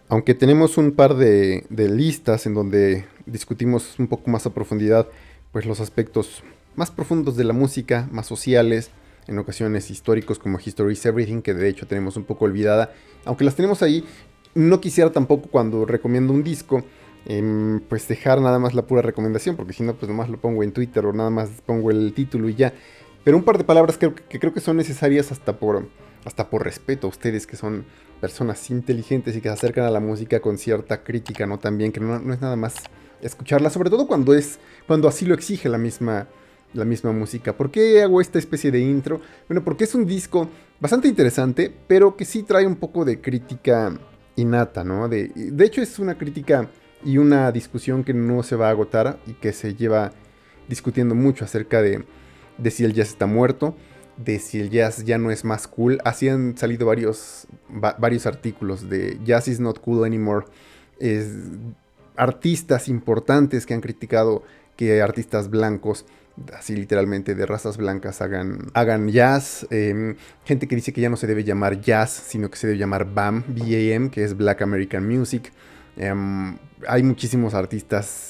Aunque tenemos un par de listas en donde discutimos un poco más a profundidad, pues los aspectos más profundos de la música, más sociales, en ocasiones históricos como History is Everything, que de hecho tenemos un poco olvidada, aunque las tenemos ahí, no quisiera tampoco cuando recomiendo un disco, pues dejar nada más la pura recomendación, porque si no, pues nomás lo pongo en Twitter o nada más pongo el título y ya. Pero un par de palabras que creo que son necesarias hasta por respeto a ustedes que son personas inteligentes y que se acercan a la música con cierta crítica, ¿no? También, que no es nada más escucharla, sobre todo cuando así lo exige la misma música. ¿Por qué hago esta especie de intro? Bueno, porque es un disco bastante interesante, pero que sí trae un poco de crítica innata, ¿no? De hecho, es una crítica y una discusión que no se va a agotar y que se lleva discutiendo mucho acerca de si el jazz está muerto, de si el jazz ya no es más cool. Así han salido varios artículos de Jazz is not cool anymore. Es, artistas importantes que han criticado que artistas blancos, así literalmente de razas blancas, hagan jazz. Gente que dice que ya no se debe llamar jazz, sino que se debe llamar BAM, BAM, que es Black American Music. Hay muchísimos artistas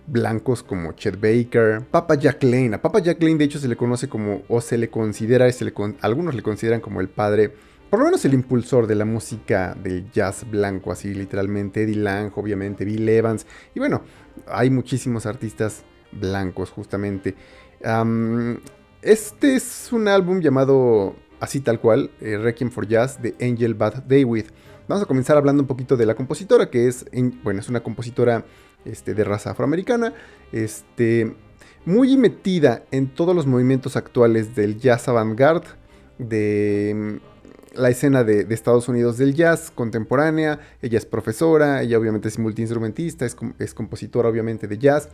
blancos como Chet Baker, Papa Jack Lane. A Papa Jack Lane de hecho se le conoce como, o se le considera, algunos le consideran como el padre, por lo menos el impulsor de la música del jazz blanco, así literalmente. Eddie Lang, obviamente, Bill Evans. Y bueno, hay muchísimos artistas blancos justamente. Um, este es un álbum llamado así tal cual, Requiem for Jazz de Angel Bad Dawid. Vamos a comenzar hablando un poquito de la compositora, que es una compositora de raza afroamericana, muy metida en todos los movimientos actuales del jazz avant-garde, de la escena de Estados Unidos del jazz contemporánea. Ella es profesora, ella obviamente es multiinstrumentista, es compositora obviamente de jazz.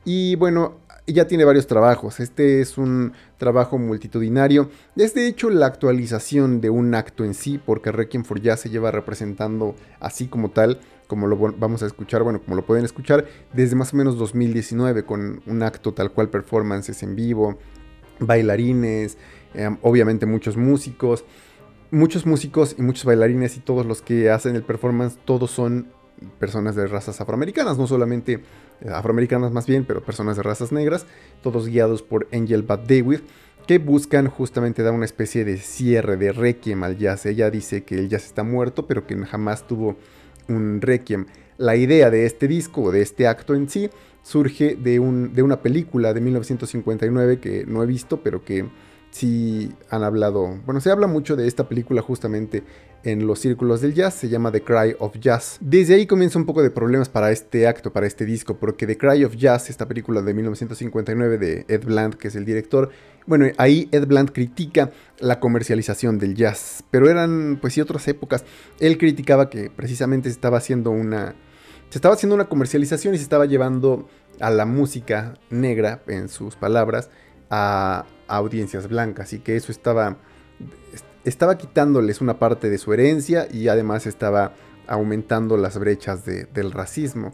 Y bueno, ella tiene varios trabajos. Este es un trabajo multitudinario. Es de hecho la actualización de un acto en sí, porque Requiem for Jazz se lleva representando así como tal, como lo vamos a escuchar, bueno, como lo pueden escuchar, desde más o menos 2019, con un acto tal cual, performances en vivo, bailarines, obviamente muchos músicos y muchos bailarines, y todos los que hacen el performance, todos son personas de razas afroamericanas, no solamente afroamericanas más bien, pero personas de razas negras, todos guiados por Angel Bad Dawid, que buscan justamente dar una especie de cierre, de requiem al jazz. Ella dice que el jazz está muerto, pero que jamás tuvo un requiem. La idea de este disco, de este acto en sí, surge de una película de 1959 que no he visto, pero que sí han hablado. Bueno, se habla mucho de esta película justamente en los círculos del jazz. Se llama The Cry of Jazz. Desde ahí comienza un poco de problemas para este acto, para este disco, porque The Cry of Jazz, esta película de 1959 de Ed Bland, que es el director, bueno, ahí Ed Bland critica la comercialización del jazz, pero eran pues sí otras épocas. Él criticaba que precisamente se estaba haciendo una comercialización y se estaba llevando a la música negra, en sus palabras, a audiencias blancas, y que eso estaba quitándoles una parte de su herencia, y además estaba aumentando las brechas del racismo.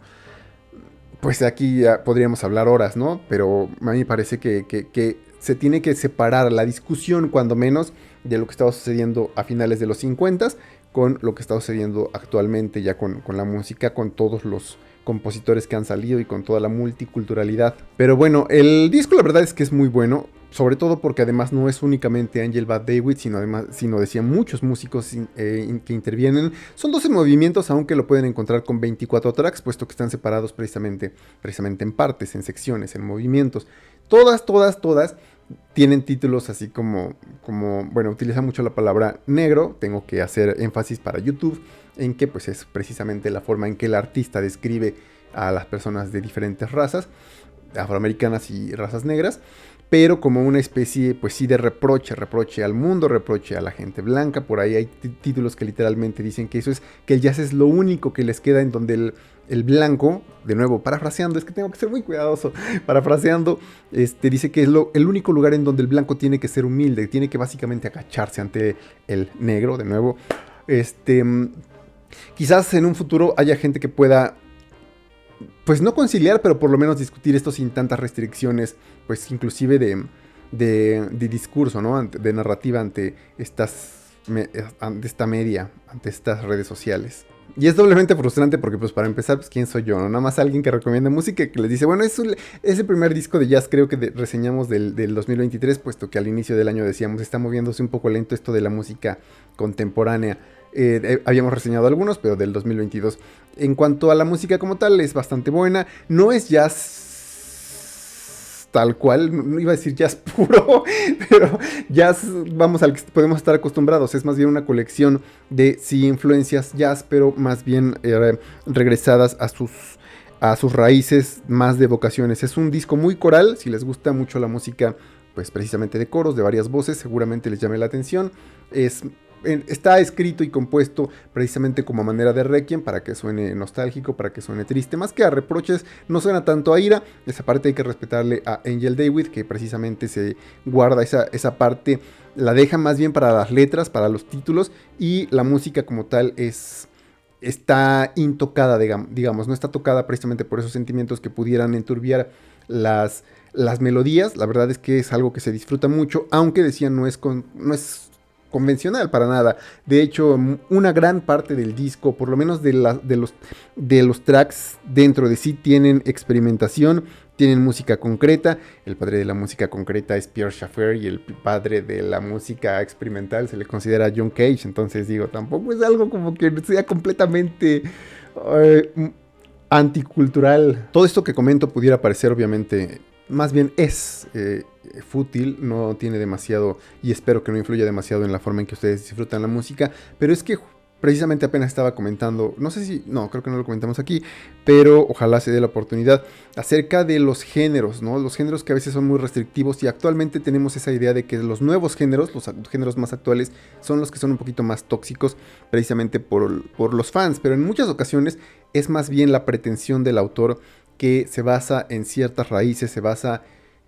Pues aquí ya podríamos hablar horas, ¿no? Pero a mí me parece que se tiene que separar la discusión, cuando menos, de lo que estaba sucediendo a finales de los 50 con lo que está sucediendo actualmente ya con la música, con todos los compositores que han salido y con toda la multiculturalidad. Pero bueno, el disco la verdad es que es muy bueno, sobre todo porque además no es únicamente Angel Bad Dawid, sino decían muchos músicos que intervienen. Son 12 movimientos, aunque lo pueden encontrar con 24 tracks, puesto que están separados precisamente en partes, en secciones, en movimientos. Todas tienen títulos así bueno, utiliza mucho la palabra negro. Tengo que hacer énfasis para YouTube en que pues es precisamente la forma en que el artista describe a las personas de diferentes razas, afroamericanas y razas negras, pero como una especie, pues sí, de reproche al mundo, reproche a la gente blanca. Por ahí hay títulos que literalmente dicen que que el jazz es lo único que les queda en donde el blanco, de nuevo, parafraseando, es que tengo que ser muy cuidadoso, parafraseando, dice que es el único lugar en donde el blanco tiene que ser humilde, tiene que básicamente agacharse ante el negro, de nuevo. Este, Quizás en un futuro haya gente que pueda, pues no conciliar, pero por lo menos discutir esto sin tantas restricciones, pues inclusive de discurso, ¿no? De narrativa ante esta media, ante estas redes sociales. Y es doblemente frustrante porque, pues, para empezar, pues, ¿quién soy yo? ¿No? Nada más alguien que recomienda música y que les dice, bueno, es el primer disco de jazz, creo que reseñamos del 2023, puesto que al inicio del año decíamos, está moviéndose un poco lento esto de la música contemporánea. Habíamos reseñado algunos, pero del 2022. En cuanto a la música como tal, es bastante buena. No es jazz tal cual, no iba a decir jazz puro, pero jazz, vamos, al que podemos estar acostumbrados. Es más bien una colección de, sí, influencias jazz, pero más bien regresadas a sus raíces más de vocaciones. Es un disco muy coral, si les gusta mucho la música, pues precisamente de coros, de varias voces, seguramente les llame la atención. Está escrito y compuesto precisamente como manera de requiem, para que suene nostálgico, para que suene triste, más que a reproches, no suena tanto a ira. Esa parte hay que respetarle a Angel Dawid, que precisamente se guarda esa parte, la deja más bien para las letras, para los títulos, y la música como tal está intocada, digamos, no está tocada precisamente por esos sentimientos que pudieran enturbiar las melodías. La verdad es que es algo que se disfruta mucho, aunque decían no es convencional para nada. De hecho, una gran parte del disco, por lo menos de los tracks dentro de sí, tienen experimentación, tienen música concreta. El padre de la música concreta es Pierre Schaeffer, y el padre de la música experimental se le considera John Cage. Entonces digo, tampoco es algo como que sea completamente anticultural. Todo esto que comento pudiera parecer, obviamente, más bien es fútil, no tiene demasiado, y espero que no influya demasiado en la forma en que ustedes disfrutan la música, pero es que precisamente apenas estaba comentando, no, creo que no lo comentamos aquí, pero ojalá se dé la oportunidad, acerca de los géneros, ¿no? Los géneros que a veces son muy restrictivos, y actualmente tenemos esa idea de que los nuevos géneros, los géneros más actuales, son los que son un poquito más tóxicos, precisamente por los fans, pero en muchas ocasiones es más bien la pretensión del autor, que se basa en ciertas raíces, se basa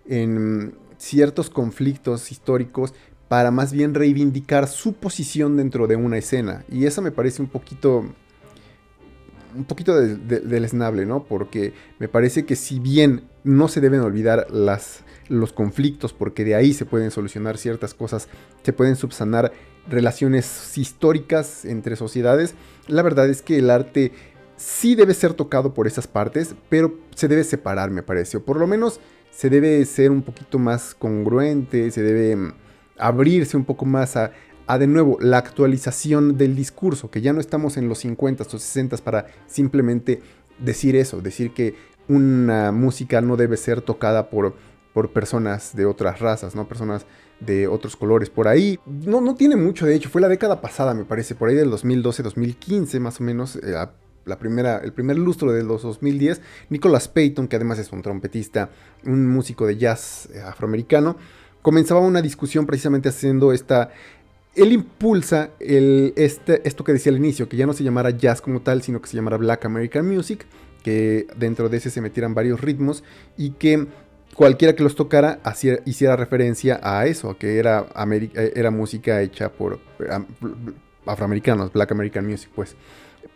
en ciertos conflictos históricos, para más bien reivindicar su posición dentro de una escena. Y eso me parece un poquito deleznable, ¿no? Porque me parece que, si bien no se deben olvidar los conflictos, porque de ahí se pueden solucionar ciertas cosas, se pueden subsanar relaciones históricas entre sociedades, la verdad es que el arte sí debe ser tocado por esas partes, pero se debe separar, me parece. O por lo menos se debe ser un poquito más congruente, se debe abrirse un poco más a de nuevo, la actualización del discurso, que ya no estamos en los 50 o 60 para simplemente decir eso, decir que una música no debe ser tocada por personas de otras razas, ¿no? Personas de otros colores. Por ahí, no tiene mucho, de hecho, fue la década pasada, me parece, por ahí del 2012-2015 más o menos, el primer lustro de los 2010, Nicholas Payton, que además es un trompetista, un músico de jazz afroamericano, comenzaba una discusión precisamente haciendo él impulsa esto que decía al inicio, que ya no se llamara jazz como tal, sino que se llamara Black American Music, que dentro de ese se metieran varios ritmos, y que cualquiera que los tocara hiciera referencia a eso, que era música hecha por afroamericanos, Black American Music, pues.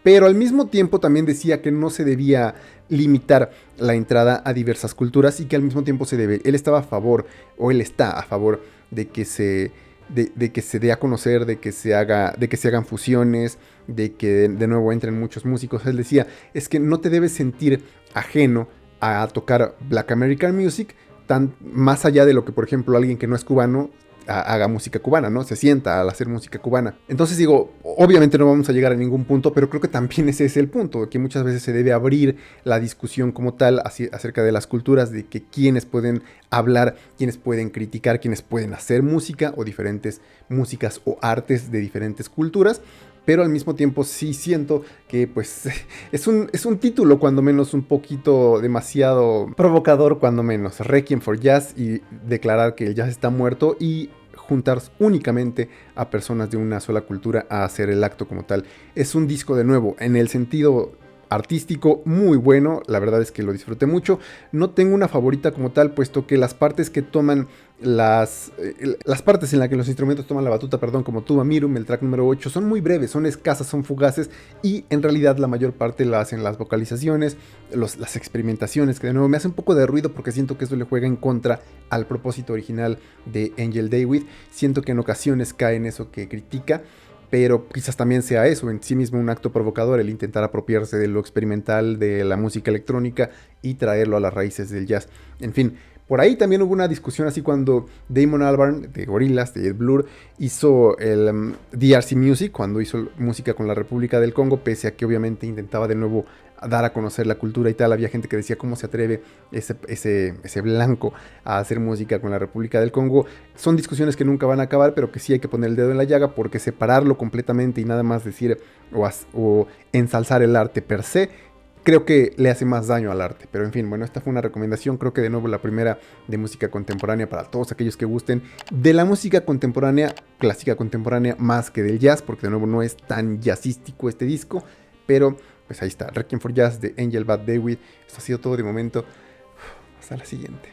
Pero al mismo tiempo también decía que no se debía limitar la entrada a diversas culturas, y que al mismo tiempo él estaba a favor, o él está a favor de que se dé a conocer, de que se hagan fusiones, de que de nuevo entren muchos músicos. Él decía, es que no te debes sentir ajeno a tocar Black American Music, más allá de lo que, por ejemplo, alguien que no es cubano haga música cubana, ¿no? Se sienta al hacer música cubana. Entonces digo, obviamente no vamos a llegar a ningún punto, pero creo que también ese es el punto, que muchas veces se debe abrir la discusión como tal acerca de las culturas, de que quienes pueden hablar, quienes pueden criticar, quienes pueden hacer música, o diferentes músicas o artes de diferentes culturas. Pero al mismo tiempo sí siento que pues es un título cuando menos un poquito demasiado provocador, cuando menos. Requiem for Jazz, y declarar que el jazz está muerto, y juntar únicamente a personas de una sola cultura a hacer el acto como tal. Es un disco, de nuevo, en el sentido artístico, muy bueno. La verdad es que lo disfruté mucho. No tengo una favorita como tal, puesto que las partes que toman las partes en las que los instrumentos toman la batuta, como Tuba Mirum, el track número 8, son muy breves, son escasas, son fugaces, y en realidad la mayor parte la hacen las vocalizaciones, las experimentaciones, que de nuevo me hace un poco de ruido, porque siento que eso le juega en contra al propósito original de Angel Dawid. Siento que en ocasiones cae en eso que critica, pero quizás también sea eso en sí mismo un acto provocador, el intentar apropiarse de lo experimental de la música electrónica y traerlo a las raíces del jazz. En fin, por ahí también hubo una discusión así cuando Damon Albarn de Gorillaz, de Blur, hizo el DRC Music, cuando hizo música con la República del Congo, pese a que obviamente intentaba de nuevo dar a conocer la cultura y tal. Había gente que decía cómo se atreve ese blanco a hacer música con la República del Congo. Son discusiones que nunca van a acabar, pero que sí hay que poner el dedo en la llaga, porque separarlo completamente y nada más decir o ensalzar el arte per se, creo que le hace más daño al arte. Pero en fin, bueno, esta fue una recomendación, creo que de nuevo la primera de música contemporánea para todos aquellos que gusten de la música contemporánea, clásica contemporánea, más que del jazz, porque de nuevo no es tan jazzístico este disco, pero pues ahí está, Requiem for Jazz de Angel Bat Dawid. Esto ha sido todo de momento. Hasta la siguiente.